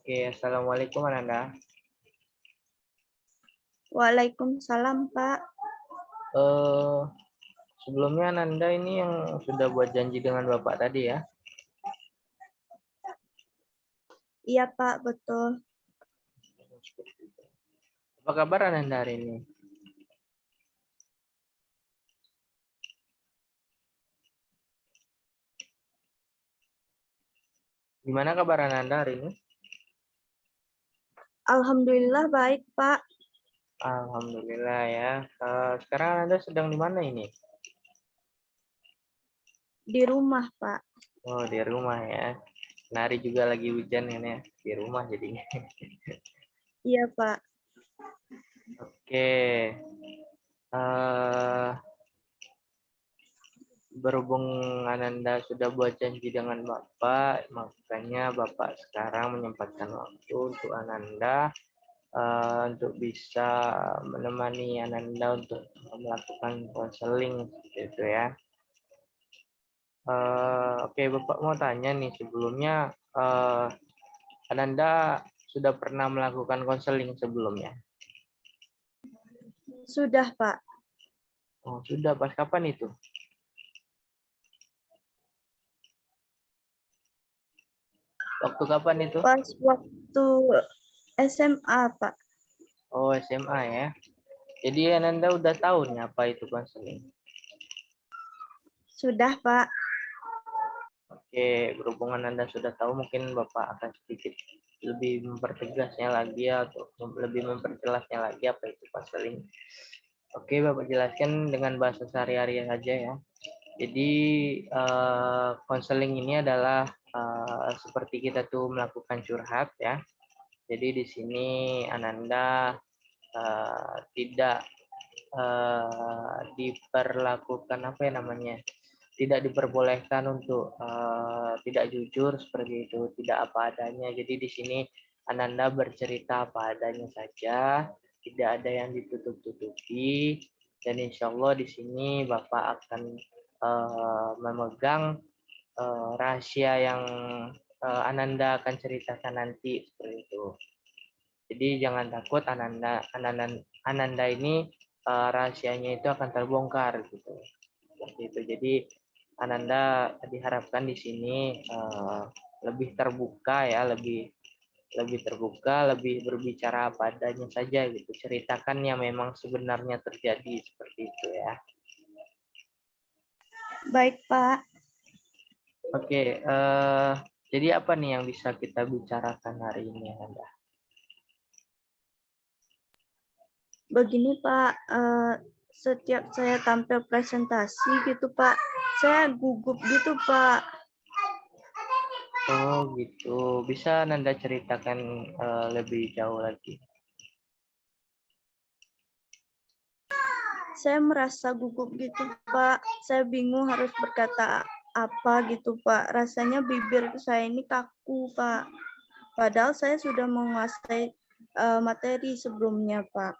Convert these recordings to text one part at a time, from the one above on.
Oke, assalamualaikum Ananda. Waalaikumsalam, Pak. Eh, Sebelumnya Ananda ini yang sudah buat janji dengan Bapak tadi ya. Iya, Pak, betul. Apa kabar Ananda hari ini? Gimana kabar Ananda hari ini? Alhamdulillah baik, Pak. Alhamdulillah ya. Sekarang Ananda sedang di mana ini? Di rumah, Pak. Oh, di rumah ya. Nari juga lagi hujan ini ya. Di rumah jadinya. Iya, Pak. Oke. Eh, Berhubung Ananda sudah buat janji dengan Bapak, makanya Bapak sekarang menyempatkan waktu untuk Ananda untuk bisa menemani Ananda untuk melakukan konseling gitu ya. Oke, Bapak mau tanya nih sebelumnya, Ananda sudah pernah melakukan konseling sebelumnya? Sudah, Pak. Oh, sudah. Pas kapan itu? Waktu kapan itu? Pas waktu SMA, Pak. Oh, SMA ya. Jadi Ananda udah tahu nih apa itu konseling. Sudah, Pak. Oke, berhubung Anda sudah tahu, mungkin Bapak akan sedikit lebih mempertegasnya lagi atau lebih memperjelasnya lagi apa itu konseling. Oke, Bapak jelaskan dengan bahasa sehari-hari saja ya. Jadi konseling ini adalah seperti kita tuh melakukan curhat ya. Jadi di sini Ananda tidak diperlakukan apa ya namanya? Tidak diperbolehkan untuk tidak jujur seperti itu, tidak apa adanya. Jadi di sini Ananda bercerita apa adanya saja, tidak ada yang ditutup-tutupi, dan insya Allah di sini Bapak akan memegang rahasia yang Ananda akan ceritakan nanti seperti itu. Jadi jangan takut Ananda ini rahasianya itu akan terbongkar gitu. Seperti itu. Jadi Ananda diharapkan di sini lebih terbuka ya, lebih terbuka, lebih berbicara apa adanya saja gitu. Ceritakan yang memang sebenarnya terjadi seperti itu ya. Baik, Pak. Oke, jadi apa nih yang bisa kita bicarakan hari ini Ananda? Begini, Pak. Setiap saya tampil presentasi gitu, Pak, saya gugup gitu, Pak. Oh gitu, bisa Nanda ceritakan lebih jauh lagi? Saya merasa gugup gitu, Pak. Saya bingung harus berkata apa gitu, Pak. Rasanya bibir saya ini kaku, Pak. Padahal saya sudah menguasai materi sebelumnya, Pak.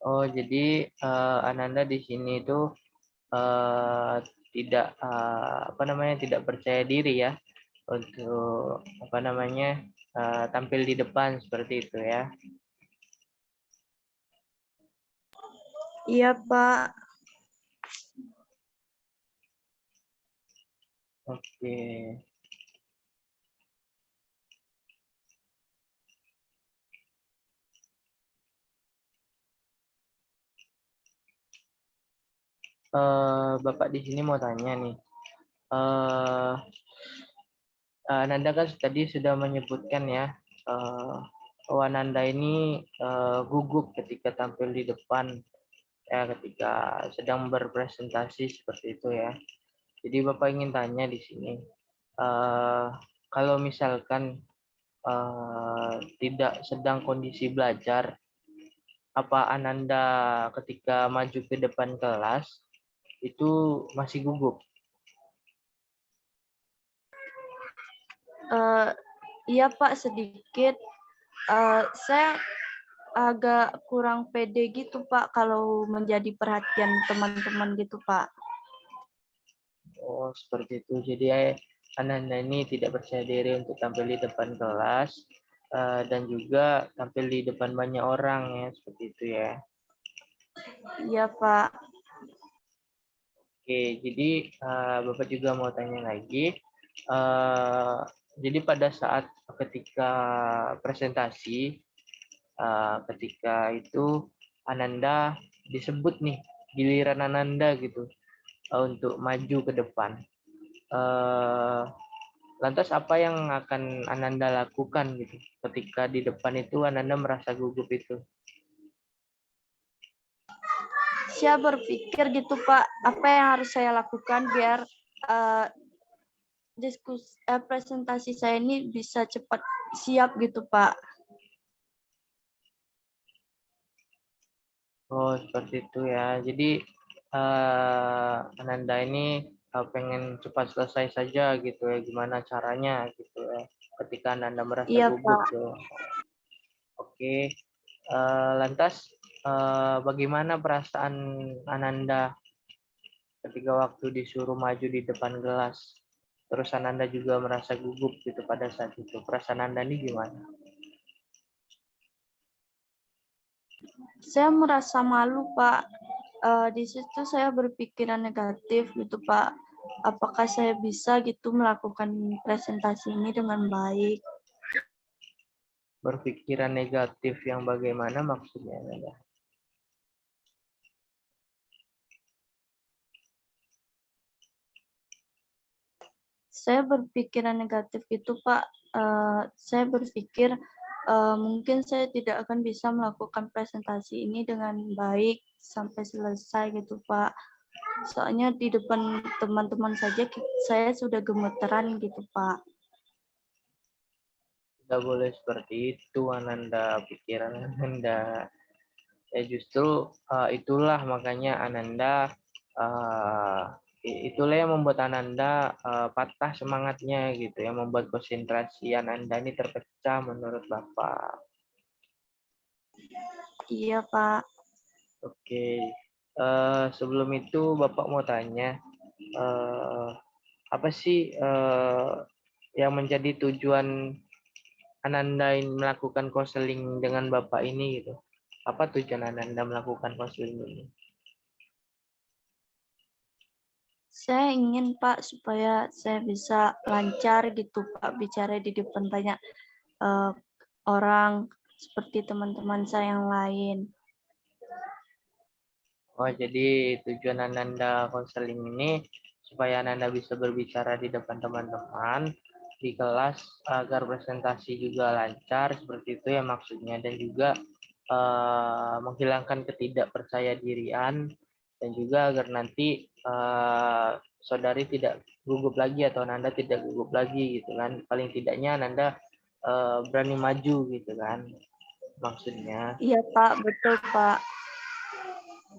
Oh jadi Ananda di sini itu uh, tidak apa namanya tidak percaya diri ya untuk apa namanya tampil di depan seperti itu ya. Iya, Pak. Oke. Bapak di sini mau tanya nih. Uh, Nanda kan tadi sudah menyebutkan ya bahwa Nanda ini gugup ketika tampil di depan ya ketika sedang berpresentasi seperti itu ya. Jadi Bapak ingin tanya di sini, kalau misalkan tidak sedang kondisi belajar, apa Ananda ketika maju ke depan kelas itu masih gugup? Iya Pak, sedikit. Saya agak kurang pede gitu Pak kalau menjadi perhatian teman-teman gitu Pak. Oh, seperti itu. Jadi Ananda ini tidak percaya diri untuk tampil di depan kelas dan juga tampil di depan banyak orang ya, seperti itu ya. Iya Pak. Oke, jadi Bapak juga mau tanya lagi. Eh, jadi pada saat ketika presentasi, ketika itu Ananda disebut nih, giliran Ananda gitu untuk maju ke depan. Eh, Lantas apa yang akan Ananda lakukan gitu ketika di depan itu Ananda merasa gugup itu? Saya berpikir gitu Pak, apa yang harus saya lakukan biar presentasi saya ini bisa cepat siap gitu Pak. Oh, seperti itu ya. Jadi Ananda ini pengen cepat selesai saja gitu ya. Gimana caranya gitu ya. Ketika Ananda merasa Iya gugup Pak. tuh. Oke. Lantas bagaimana perasaan Ananda ketika waktu disuruh maju di depan gelas? Terus Ananda juga merasa gugup gitu pada saat itu. Perasaan Anda ini gimana? Saya merasa malu Pak. Di situ saya berpikiran negatif gitu Pak. Apakah saya bisa gitu melakukan presentasi ini dengan baik? Berpikiran negatif yang bagaimana maksudnya Anda? Saya berpikiran negatif itu Pak. Saya berpikir mungkin saya tidak akan bisa melakukan presentasi ini dengan baik sampai selesai gitu Pak. Soalnya di depan teman-teman saja saya sudah gemeteran gitu Pak. Tidak boleh seperti itu Ananda, pikiran Ananda. Ya justru itulah makanya Ananda itulah yang membuat Ananda patah semangatnya gitu, yang membuat konsentrasi Ananda ini terpecah menurut Bapak. Iya Pak. Oke, sebelum itu Bapak mau tanya, eh, apa sih yang menjadi tujuan Ananda melakukan konseling dengan Bapak ini gitu? Apa tujuan Ananda melakukan konseling ini? Saya ingin Pak supaya saya bisa lancar gitu Pak bicara di depan banyak eh, orang seperti teman-teman saya yang lain. Oh, jadi tujuan Ananda konseling ini supaya Ananda bisa berbicara di depan teman-teman di kelas agar presentasi juga lancar seperti itu ya maksudnya, dan juga menghilangkan ketidakpercayadirian, dan juga agar nanti saudari tidak gugup lagi atau Ananda tidak gugup lagi gitu kan, paling tidaknya Ananda berani maju gitu kan maksudnya. Iya Pak, betul Pak.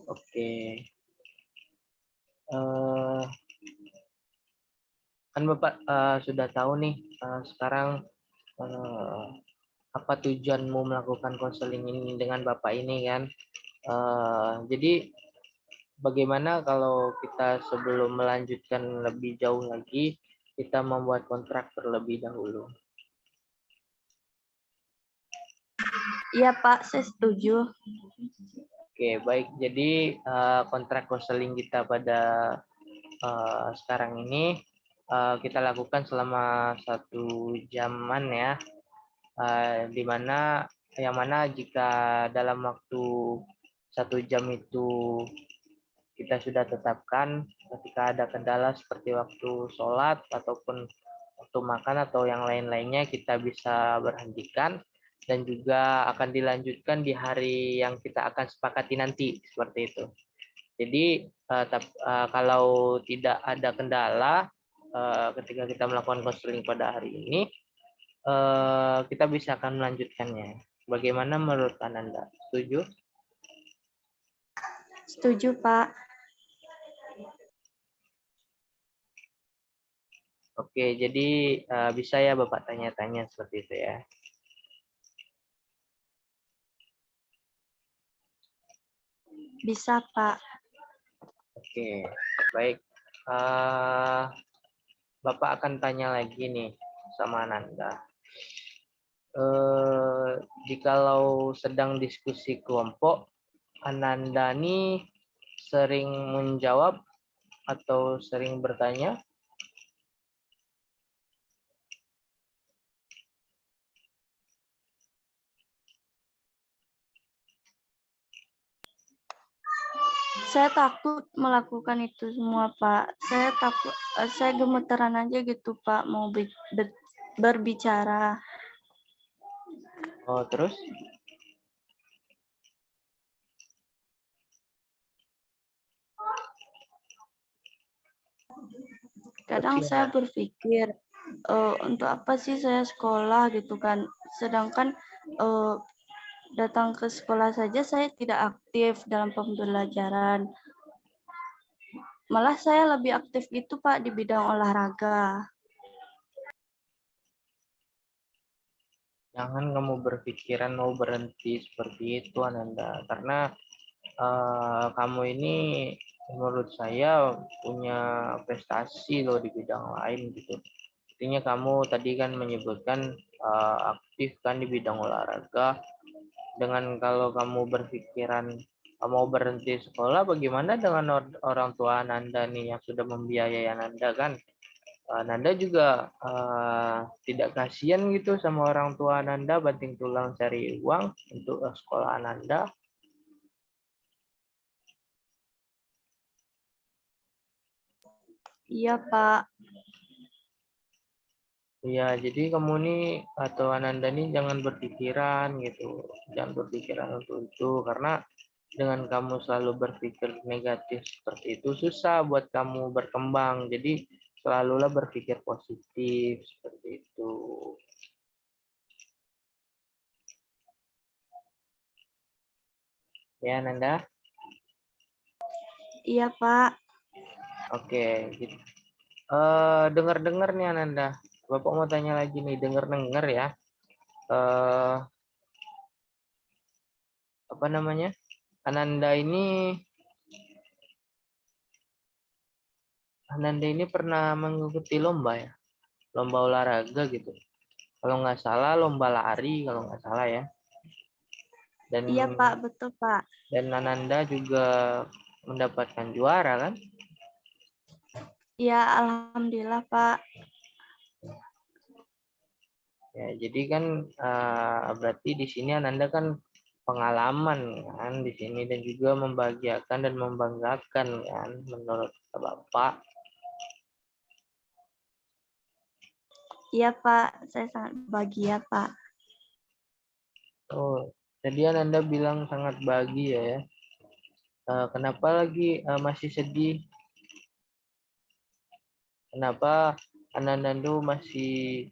Oke. Eh, Kan Bapak sudah tahu nih sekarang eh, apa tujuanmu melakukan konseling ini dengan Bapak ini kan. Jadi bagaimana kalau kita sebelum melanjutkan lebih jauh lagi, kita membuat kontrak terlebih dahulu. Iya Pak, saya setuju. Oke, baik. Jadi kontrak konseling kita pada sekarang ini kita lakukan selama 1 jaman ya. Di mana yang mana jika dalam waktu 1 jam itu kita sudah tetapkan, ketika ada kendala seperti waktu sholat ataupun waktu makan atau yang lain-lainnya, kita bisa berhentikan dan juga akan dilanjutkan di hari yang kita akan sepakati nanti seperti itu. Jadi kalau tidak ada kendala ketika kita melakukan konseling pada hari ini, kita bisa akan melanjutkannya. Bagaimana menurut Ananda? Setuju? Setuju Pak. Oke, jadi bisa ya Bapak tanya-tanya seperti itu ya. Bisa, Pak. Oke, baik. Eh, Bapak akan tanya lagi nih sama Ananda. Jikalau sedang diskusi kelompok, Ananda nih sering menjawab atau sering bertanya? Saya takut melakukan itu semua, Pak. Saya takut, saya gemeteran aja gitu, Pak, mau berbicara. Oh, terus? Kadang saya berpikir, untuk apa sih saya sekolah gitu kan. Sedangkan datang ke sekolah saja saya tidak aktif dalam pembelajaran. Malah saya lebih aktif gitu, Pak, di bidang olahraga. Jangan kamu berpikiran mau berhenti seperti itu, Ananda. Karena kamu ini menurut saya punya prestasi loh di bidang lain gitu. Artinya kamu tadi kan menyebutkan aktif kan di bidang olahraga. Dengan kalau kamu berpikiran mau berhenti sekolah, bagaimana dengan orang tua Ananda nih yang sudah membiayai Ananda kan? Nanda juga tidak kasihan gitu sama orang tua Nanda banting tulang cari uang untuk sekolah Nanda. Iya, Pak. Ya, jadi kamu nih atau Ananda nih jangan berpikiran gitu, jangan berpikiran untuk itu karena dengan kamu selalu berpikir negatif seperti itu susah buat kamu berkembang. Jadi selalulah berpikir positif seperti itu. Ya, Nanda. Iya, Pak. Oke, gitu. Dengar-dengar nih Ananda. Bapak mau tanya lagi nih, dengar-dengar ya. Eh, apa namanya? Ananda ini pernah mengikuti lomba ya? Lomba olahraga gitu. Kalau nggak salah lomba lari kalau nggak salah ya. Dan Iya, Pak. Betul, Pak. Ananda juga mendapatkan juara kan? Iya, alhamdulillah, Pak. Ya, jadi kan berarti di sini Ananda kan pengalaman kan di sini dan juga membahagiakan dan membanggakan kan menurut Bapak. Iya, Pak. Saya sangat bahagia, Pak. Oh, tadi Ananda bilang sangat bahagia ya. Kenapa lagi masih sedih? Kenapa Ananda tuh masih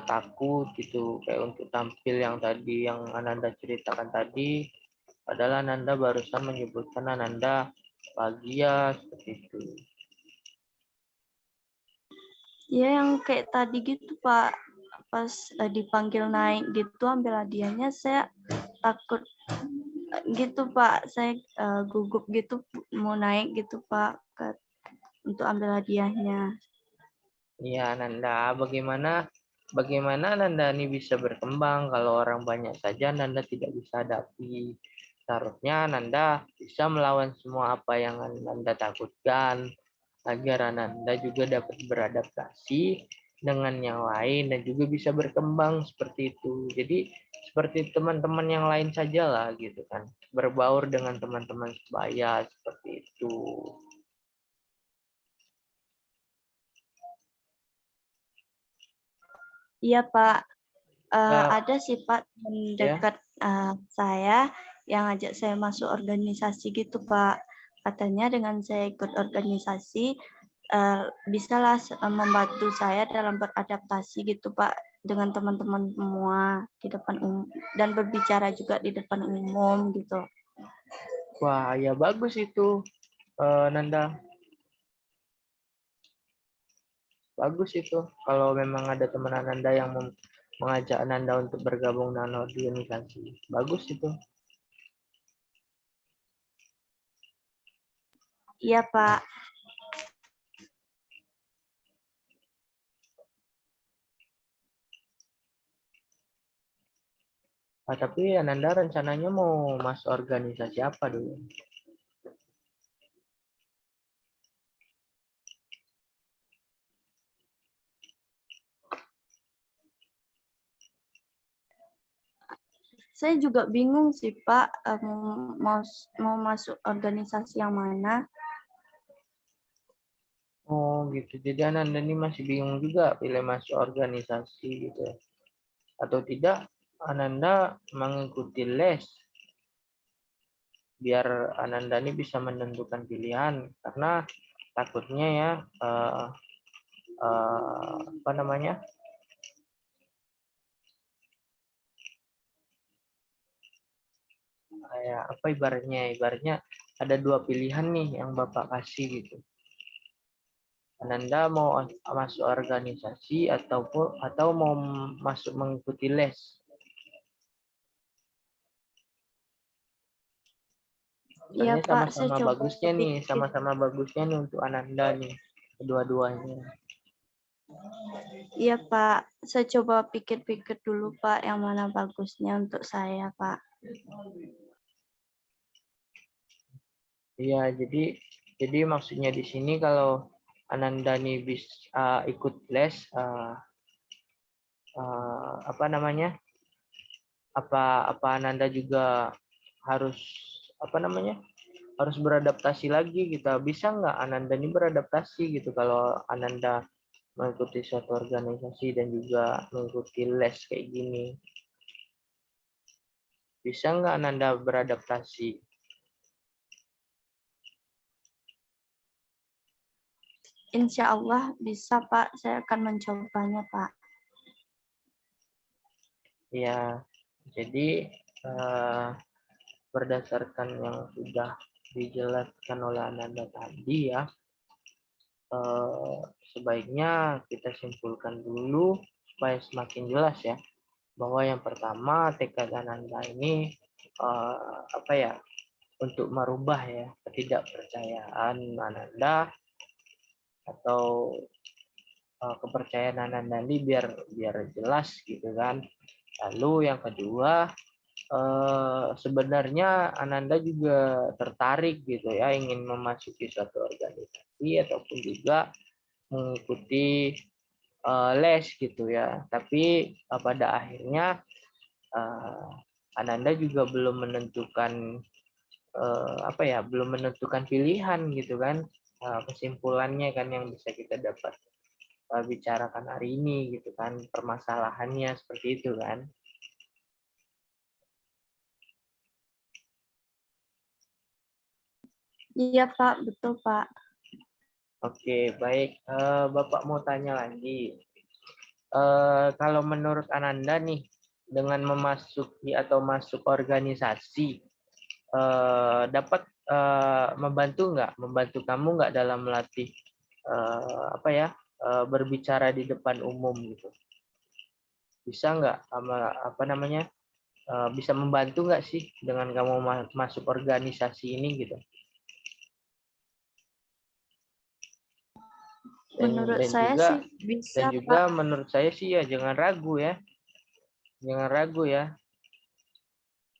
takut gitu kayak untuk tampil yang tadi yang Ananda ceritakan tadi? Padahal Ananda barusan menyebutkan Ananda bahagia seperti itu. Iya, yang kayak tadi gitu, Pak. Pas dipanggil naik gitu, ambil hadiahnya, saya takut gitu, Pak. Saya gugup gitu, mau naik gitu, Pak, untuk ambil hadiahnya. Iya, Ananda, bagaimana Ananda ini bisa berkembang kalau orang banyak saja Ananda tidak bisa hadapi. Seharusnya Ananda bisa melawan semua apa yang Ananda takutkan agar Ananda juga dapat beradaptasi dengan yang lain dan juga bisa berkembang seperti itu. Jadi seperti teman-teman yang lain sajalah gitu kan. Berbaur dengan teman-teman sebaya seperti itu. Iya, Pak. Ya, Ada sih, Pak, teman ya. dekat saya yang ajak saya masuk organisasi gitu, Pak. Katanya dengan saya ikut organisasi, bisalah membantu saya dalam beradaptasi gitu, Pak, dengan teman-teman semua di depan umum dan berbicara juga di depan umum gitu. Wah, ya bagus itu, Nanda. Bagus itu. Kalau memang ada teman Ananda yang mengajak Ananda untuk bergabung dengan organisasi. Bagus itu. Iya, Pak. Tapi Ananda rencananya mau masuk organisasi apa dulu? Saya juga bingung sih, Pak, mau masuk organisasi yang mana. Oh gitu. Jadi Ananda ini masih bingung juga pilih masuk organisasi gitu. Atau tidak Ananda mengikuti les biar Ananda ini bisa menentukan pilihan, karena takutnya ya apa namanya, kayak apa ibaratnya ada dua pilihan nih yang Bapak kasih gitu. Ananda mau masuk organisasi atau mau masuk mengikuti les. Iya, Sebenarnya Pak, saya sama-sama coba bagusnya nih, pikir. sama-sama bagusnya nih untuk Ananda nih, kedua-duanya. Iya, Pak. Saya coba pikir-pikir dulu, Pak, yang mana bagusnya untuk saya, Pak. Iya, jadi maksudnya di sini kalau Ananda nih bisa ikut les, apa namanya? Apa Ananda juga harus apa namanya? Harus beradaptasi lagi gitu. Bisa nggak Ananda ini beradaptasi gitu kalau Ananda mengikuti suatu organisasi dan juga mengikuti les kayak gini? Bisa nggak Ananda beradaptasi? Insya Allah bisa, Pak. Saya akan mencobanya, Pak. Ya, jadi berdasarkan yang sudah dijelaskan oleh Ananda tadi ya, sebaiknya kita simpulkan dulu supaya semakin jelas ya, bahwa yang pertama tekad Ananda ini apa ya, untuk merubah ya ketidakpercayaan Ananda atau kepercayaan Ananda ini biar jelas gitu kan. Lalu yang kedua, sebenarnya Ananda juga tertarik gitu ya, ingin memasuki suatu organisasi ataupun juga mengikuti les gitu ya. Tapi pada akhirnya Ananda juga belum menentukan apa ya, belum menentukan pilihan gitu kan. Kesimpulannya kan yang bisa kita dapat bicarakan hari ini gitu kan, permasalahannya seperti itu kan. Iya, Pak. Betul, Pak. Oke, baik. Bapak mau tanya lagi. Kalau menurut Ananda nih, dengan memasuki atau masuk organisasi, dapat membantu kamu nggak dalam melatih apa ya, berbicara di depan umum gitu? Bisa nggak, apa namanya, bisa membantu nggak sih dengan kamu masuk organisasi ini gitu? Menurut Dan saya juga sih bisa, Pak. menurut saya sih ya jangan ragu ya, jangan ragu ya.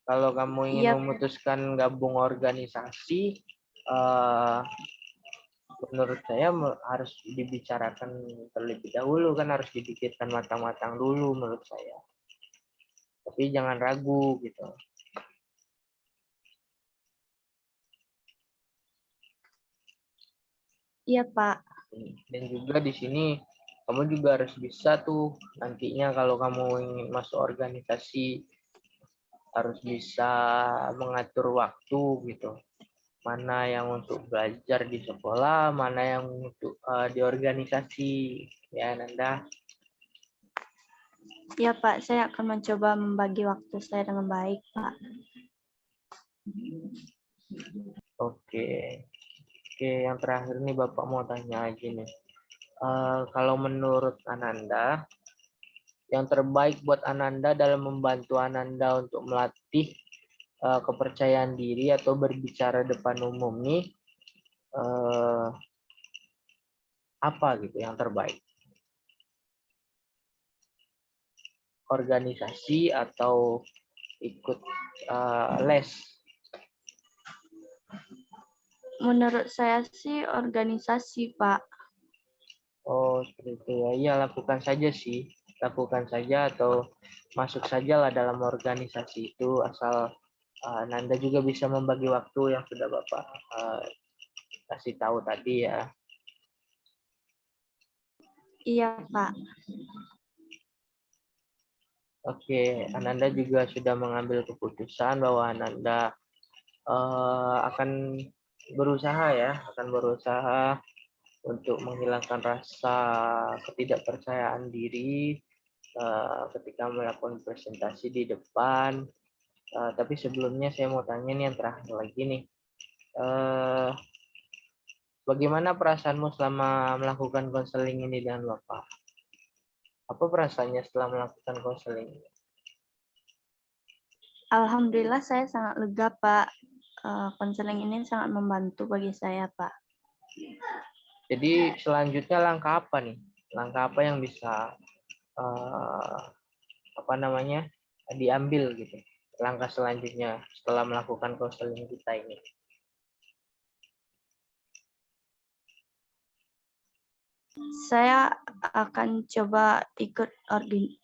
Kalau kamu ingin Iya, memutuskan gabung organisasi, eh, menurut saya harus dibicarakan terlebih dahulu kan, harus dipikirkan matang-matang dulu menurut saya. Tapi jangan ragu gitu. iya, Pak. Dan juga di sini kamu juga harus bisa tuh nantinya kalau kamu ingin masuk organisasi, harus bisa mengatur waktu gitu. Mana yang untuk belajar di sekolah, mana yang untuk di organisasi, ya Nanda. Iya, Pak. Saya akan mencoba membagi waktu saya dengan baik, Pak. Oke, oke. Yang terakhir nih Bapak mau tanya lagi nih. Kalau menurut Ananda, yang terbaik buat Ananda dalam membantu Ananda untuk melatih kepercayaan diri atau berbicara depan umum nih, apa gitu yang terbaik? Organisasi atau ikut les? Menurut saya sih organisasi, Pak. Oh, seperti itu ya. Iya, lakukan saja sih. Lakukan saja atau masuk sajalah dalam organisasi itu, asal Nanda juga bisa membagi waktu yang sudah Bapak kasih tahu tadi ya. Iya, Pak. Oke, Ananda juga sudah mengambil keputusan bahwa Ananda akan berusaha ya, akan berusaha untuk menghilangkan rasa ketidakpercayaan diri ketika melakukan presentasi di depan. Tapi sebelumnya saya mau tanya nih yang terakhir lagi nih. Bagaimana perasaanmu selama melakukan konseling ini dengan Bapak? Apa perasaannya setelah melakukan konseling? Alhamdulillah saya sangat lega, Pak. Konseling ini sangat membantu bagi saya, Pak. Jadi selanjutnya langkah apa nih? Langkah apa yang bisa diambil gitu? Langkah selanjutnya setelah melakukan konseling kita ini? Saya akan coba ikut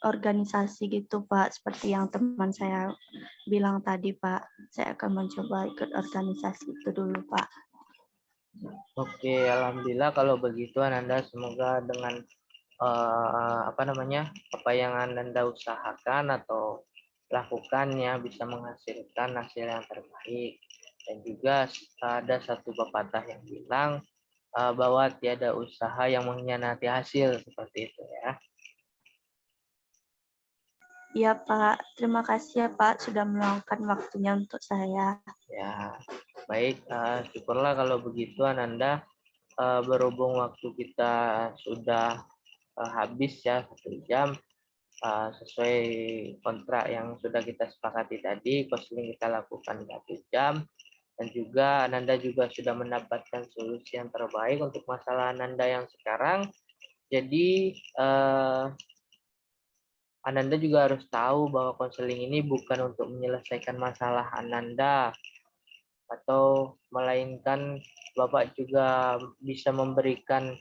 organisasi gitu, Pak. Seperti yang teman saya bilang tadi, Pak. Saya akan mencoba ikut organisasi itu dulu, Pak. Oke, alhamdulillah kalau begitu Ananda, semoga dengan apa yang Ananda usahakan atau lakukan ya bisa menghasilkan hasil yang terbaik. Dan juga ada satu pepatah yang bilang bahwa tiada usaha yang mengkhianati hasil, seperti itu ya. Iya, Pak. Terima kasih ya, Pak, sudah meluangkan waktunya untuk saya. Ya, baik. Syukurlah kalau begitu Ananda. Berhubung waktu kita sudah habis ya 1 jam, sesuai kontrak yang sudah kita sepakati tadi, konseling kita lakukan 1 jam, dan juga Ananda juga sudah mendapatkan solusi yang terbaik untuk masalah Ananda yang sekarang. Jadi Ananda juga harus tahu bahwa konseling ini bukan untuk menyelesaikan masalah Ananda, atau melainkan Bapak juga bisa memberikan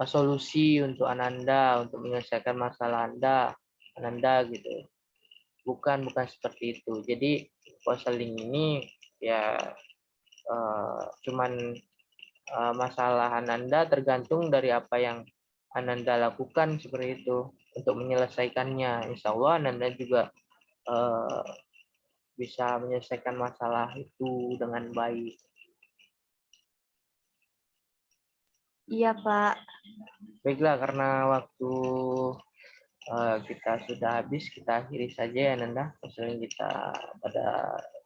solusi untuk Ananda untuk menyelesaikan masalah Ananda gitu. Bukan seperti itu. Jadi konseling ini ya cuman masalah Ananda tergantung dari apa yang Ananda lakukan seperti itu untuk menyelesaikannya. Insya Allah Ananda juga eh, bisa menyelesaikan masalah itu dengan baik. Iya, Pak. Baiklah, karena waktu kita sudah habis, kita akhiri saja ya Nanda konseling kita pada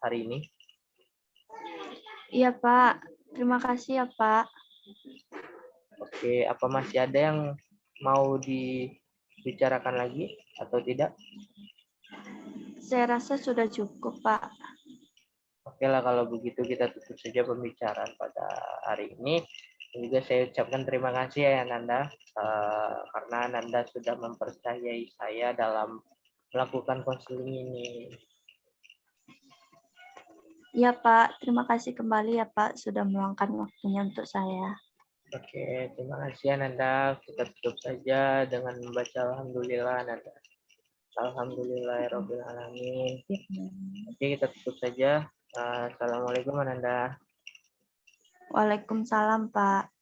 hari ini. Iya, Pak. Terima kasih ya, Pak. Oke, apa masih ada yang mau dibicarakan lagi atau tidak? Saya rasa sudah cukup, Pak. Oke lah, kalau begitu kita tutup saja pembicaraan pada hari ini. Dan juga saya ucapkan terima kasih ya Nanda, karena Nanda sudah mempercayai saya dalam melakukan konseling ini. Iya, Pak. Terima kasih kembali ya, Pak, sudah meluangkan waktunya untuk saya. Oke, terima kasih Ananda. Kita tutup saja dengan membaca Alhamdulillah Ananda. Alhamdulillahirabbil alamin. Oke, kita tutup saja. Assalamualaikum Ananda. Waalaikumsalam, Pak.